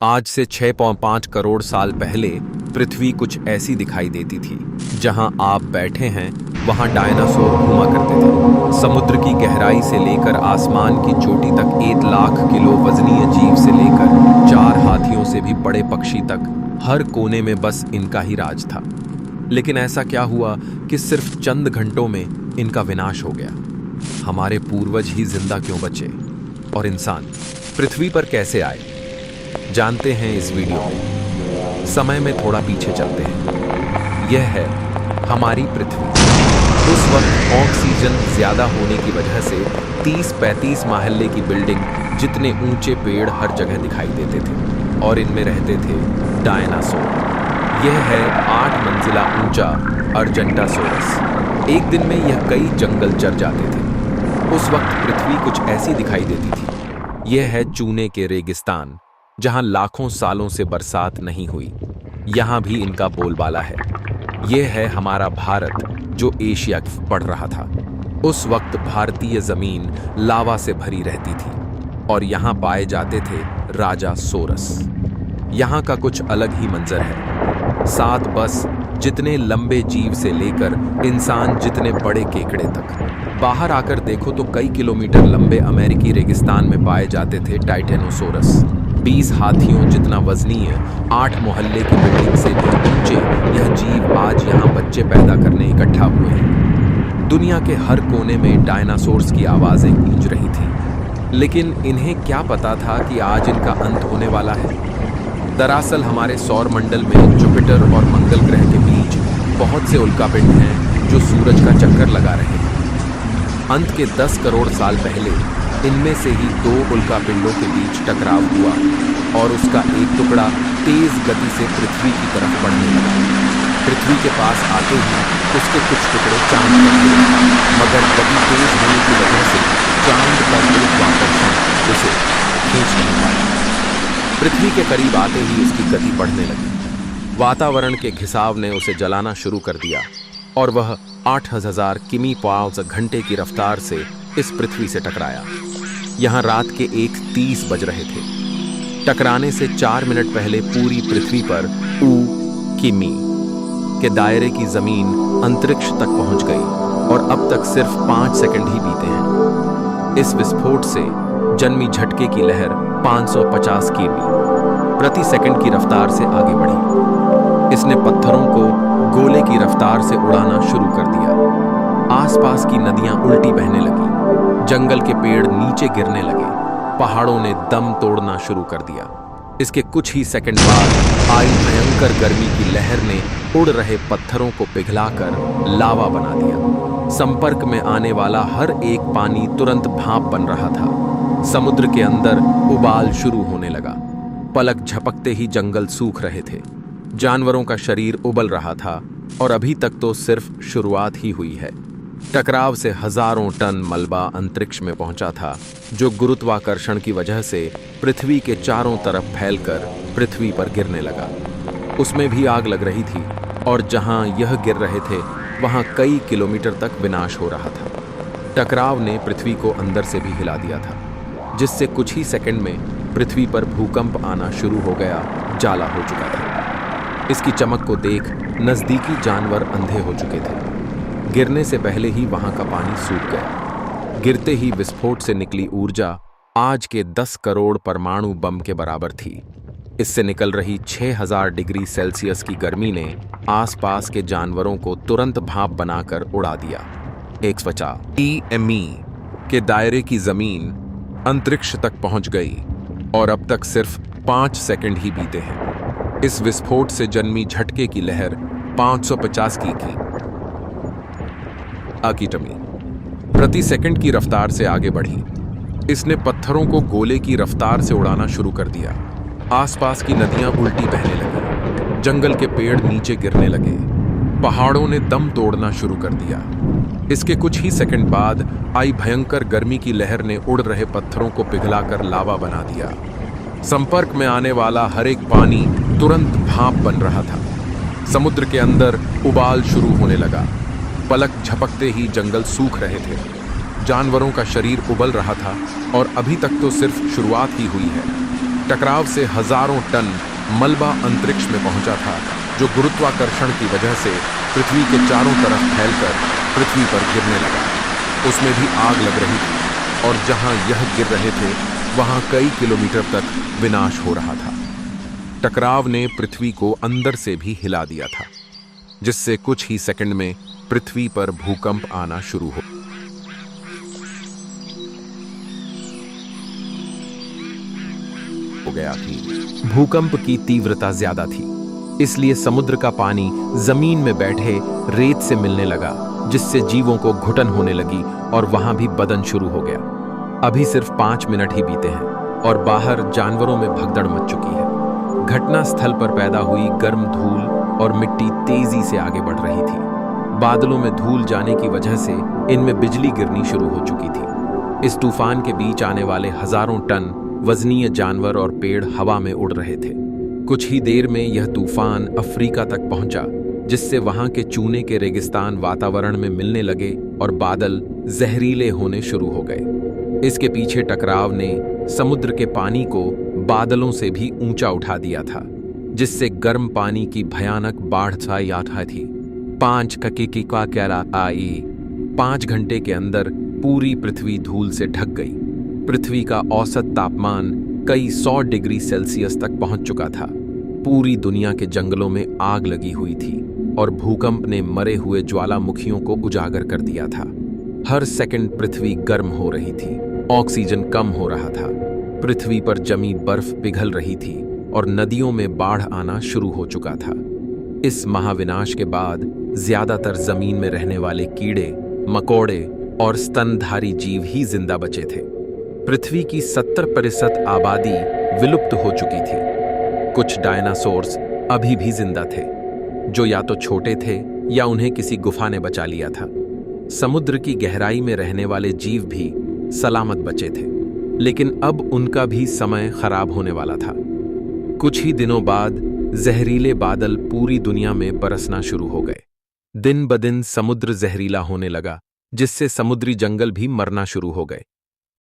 आज से 6.5 करोड़ साल पहले पृथ्वी कुछ ऐसी दिखाई देती थी। जहां आप बैठे हैं वहां डायनासोर घूमा करते थे। समुद्र की गहराई से लेकर आसमान की चोटी तक 1 लाख किलो वजनीय जीव से लेकर 4 हाथियों से भी बड़े पक्षी तक हर कोने में बस इनका ही राज था। लेकिन ऐसा क्या हुआ कि सिर्फ चंद घंटों में इनका विनाश हो गया? हमारे पूर्वज ही जिंदा क्यों बचे और इंसान पृथ्वी पर कैसे आए, जानते हैं इस वीडियो में। समय में थोड़ा पीछे चलते हैं। यह है हमारी पृथ्वी। उस वक्त ऑक्सीजन ज्यादा होने की वजह से 30-35 महल्ले की बिल्डिंग जितने ऊंचे पेड़ हर जगह दिखाई देते थे और इनमें रहते थे डायनासोर। यह है 8 मंजिला ऊंचा अर्जेंटासोरस। एक दिन में यह कई जंगल चर जाते थे। उस वक्त पृथ्वी कुछ ऐसी दिखाई देती थी। यह है चूने के रेगिस्तान, जहां लाखों सालों से बरसात नहीं हुई। यहां भी इनका बोलबाला है। यह है हमारा भारत, जो एशिया पड़ रहा था। उस वक्त भारतीय जमीन लावा से भरी रहती थी और यहां पाए जाते थे राजा सोरस। यहां का कुछ अलग ही मंजर है। 7 बस जितने लंबे जीव से लेकर इंसान जितने बड़े केकड़े तक। बाहर आकर देखो तो कई किलोमीटर लंबे अमेरिकी रेगिस्तान में पाए जाते थे टाइटेनोसोरस। 20 हाथियों जितना वजनीय 8 मोहल्ले की बिल्डिंग से भी ऊंचे यह जीव आज यहाँ बच्चे पैदा करने इकट्ठा हुए हैं। दुनिया के हर कोने में डायनासोर्स की आवाजें गूंज रही थी, लेकिन इन्हें क्या पता था कि आज इनका अंत होने वाला है। दरअसल हमारे सौर मंडल में जुपिटर और मंगल ग्रह के बीच बहुत से उल्कापिंड हैं जो सूरज का चक्कर लगा रहे हैं। अंत के 10 करोड़ साल पहले इनमें से ही 2 उल्कापिंडों के बीच टकराव हुआ और उसका एक टुकड़ा तेज गति से पृथ्वी की तरफ बढ़ने लगा। पृथ्वी के पास आते ही उसके कुछ टुकड़े चांद पर गिरे, मगर गति तेज होने की वजह से चांद का गुरुत्वाकर्षण उसे खींच नहीं पाया। पृथ्वी के करीब आते ही उसकी गति बढ़ने लगी। वातावरण के घिसाव ने उसे जलाना शुरू कर दिया और वह 8000 किमी पाव घंटे की रफ्तार से इस पृथ्वी से टकराया। यहां रात के 1:30 बज रहे थे। टकराने से 4 मिनट पहले पूरी पृथ्वी पर किमी के दायरे की जमीन अंतरिक्ष तक पहुंच गई और अब तक सिर्फ 5 सेकंड ही बीते हैं। इस विस्फोट से जन्मी झटके की लहर 550 किमी प्रति सेकंड की रफ्तार से आगे बढ़ी। इसने पत्थरों को गोले की रफ्तार से उड़ाना शुरू कर दिया। आसपास की नदियां उल्टी बहने लगी, जंगल के पेड़ नीचे गिरने लगे, पहाड़ों ने दम तोड़ना शुरू कर दिया। इसके कुछ ही सेकंड बाद आई भयंकर गर्मी की लहर ने उड़ रहे पत्थरों को पिघलाकर लावा बना दिया। संपर्क में आने वाला हर एक पानी तुरंत भाप बन रहा था। समुद्र के अंदर उबाल शुरू होने लगा। पलक झपकते ही जंगल सूख रहे थे। जानवरों का शरीर उबल रहा था और अभी तक तो सिर्फ शुरुआत ही हुई है। टकराव से हजारों टन मलबा अंतरिक्ष में पहुंचा था, जो गुरुत्वाकर्षण की वजह से पृथ्वी के चारों तरफ फैलकर पृथ्वी पर गिरने लगा। उसमें भी आग लग रही थी और जहां यह गिर रहे थे वहां कई किलोमीटर तक विनाश हो रहा था। टकराव ने पृथ्वी को अंदर से भी हिला दिया था, जिससे कुछ ही सेकंड में पृथ्वी पर भूकंप आना शुरू हो गया, जाला हो चुका था। इसकी चमक को देख नजदीकी जानवर अंधे हो चुके थे। गिरने से पहले ही वहां का पानी सूख गया। गिरते ही विस्फोट से निकली ऊर्जा आज के 10 करोड़ परमाणु बम के बराबर थी। इससे निकल रही 6000 डिग्री सेल्सियस की गर्मी ने आसपास के जानवरों को तुरंत भाप बनाकर उड़ा दिया। 150 के दायरे की जमीन अंतरिक्ष तक पहुंच गई और अब तक सिर्फ 5 सेकंड ही बीते हैं। इस विस्फोट से जन्मी झटके की लहर 550 की प्रति सेकंड की रफ्तार से आगे बढ़ी। इसने पत्थरों को गोले की रफ्तार से उड़ाना शुरू कर दिया। आसपास की नदियां उल्टी बहने लगी, जंगल के पेड़ नीचे गिरने लगे, पहाड़ों ने दम तोड़ना शुरू कर दिया। इसके कुछ ही सेकंड बाद आई भयंकर गर्मी की लहर ने उड़ रहे पत्थरों को पिघलाकर लावा बना दिया। संपर्क में आने वाला हर एक पानी तुरंत भाप बन रहा था। समुद्र के अंदर उबाल शुरू होने लगा। पलक झपकते ही जंगल सूख रहे थे। जानवरों का शरीर उबल रहा था और अभी तक तो सिर्फ शुरुआत ही हुई है। टकराव से हजारों टन मलबा अंतरिक्ष में पहुंचा था, जो गुरुत्वाकर्षण की वजह से पृथ्वी के चारों तरफ फैलकर पृथ्वी पर गिरने लगा। उसमें भी आग लग रही थी और जहां यह गिर रहे थे वहां कई किलोमीटर तक विनाश हो रहा था। टकराव ने पृथ्वी को अंदर से भी हिला दिया था, जिससे कुछ ही सेकंड में पृथ्वी पर भूकंप आना शुरू हो गया थी। भूकंप की तीव्रता ज्यादा थी, इसलिए समुद्र का पानी जमीन में बैठे रेत से मिलने लगा, जिससे जीवों को घुटन होने लगी और वहां भी बदन शुरू हो गया। अभी सिर्फ 5 मिनट ही बीते हैं और बाहर जानवरों में भगदड़ मच चुकी है। घटना स्थल पर पैदा हुई गर्म धूल और मिट्टी तेजी से आगे बढ़ रही थी। बादलों में धूल जाने की वजह से इनमें बिजली गिरनी शुरू हो चुकी थी। इस तूफान के बीच आने वाले हजारों टन वजनीय जानवर और पेड़ हवा में उड़ रहे थे। कुछ ही देर में यह तूफान अफ्रीका तक पहुंचा, जिससे वहां के चूने के रेगिस्तान वातावरण में मिलने लगे और बादल जहरीले होने शुरू हो गए। इसके पीछे टकराव ने समुद्र के पानी को बादलों से भी ऊंचा उठा दिया था, जिससे गर्म पानी की भयानक बाढ़ छाई थी। 5 का कैला आई 5 घंटे के अंदर पूरी पृथ्वी धूल से ढक गई। पृथ्वी का औसत तापमान कई 100 डिग्री सेल्सियस तक पहुंच चुका था। पूरी दुनिया के जंगलों में आग लगी हुई थी और भूकंप ने मरे हुए ज्वालामुखियों को उजागर कर दिया था। हर सेकंड पृथ्वी गर्म हो रही थी, ऑक्सीजन कम हो रहा था, पृथ्वी पर जमी बर्फ पिघल रही थी और नदियों में बाढ़ आना शुरू हो चुका था। इस महाविनाश के बाद ज्यादातर जमीन में रहने वाले कीड़े, मकोड़े और स्तनधारी जीव ही जिंदा बचे थे। पृथ्वी की 70% आबादी विलुप्त हो चुकी थी। कुछ डायनासोर्स अभी भी जिंदा थे, जो या तो छोटे थे या उन्हें किसी गुफा ने बचा लिया था। समुद्र की गहराई में रहने वाले जीव भी सलामत बचे थे, लेकिन अब उनका भी समय खराब होने वाला था। कुछ ही दिनों बाद जहरीले बादल पूरी दुनिया में बरसना शुरू हो गए। दिन ब दिन समुद्र जहरीला होने लगा, जिससे समुद्री जंगल भी मरना शुरू हो गए।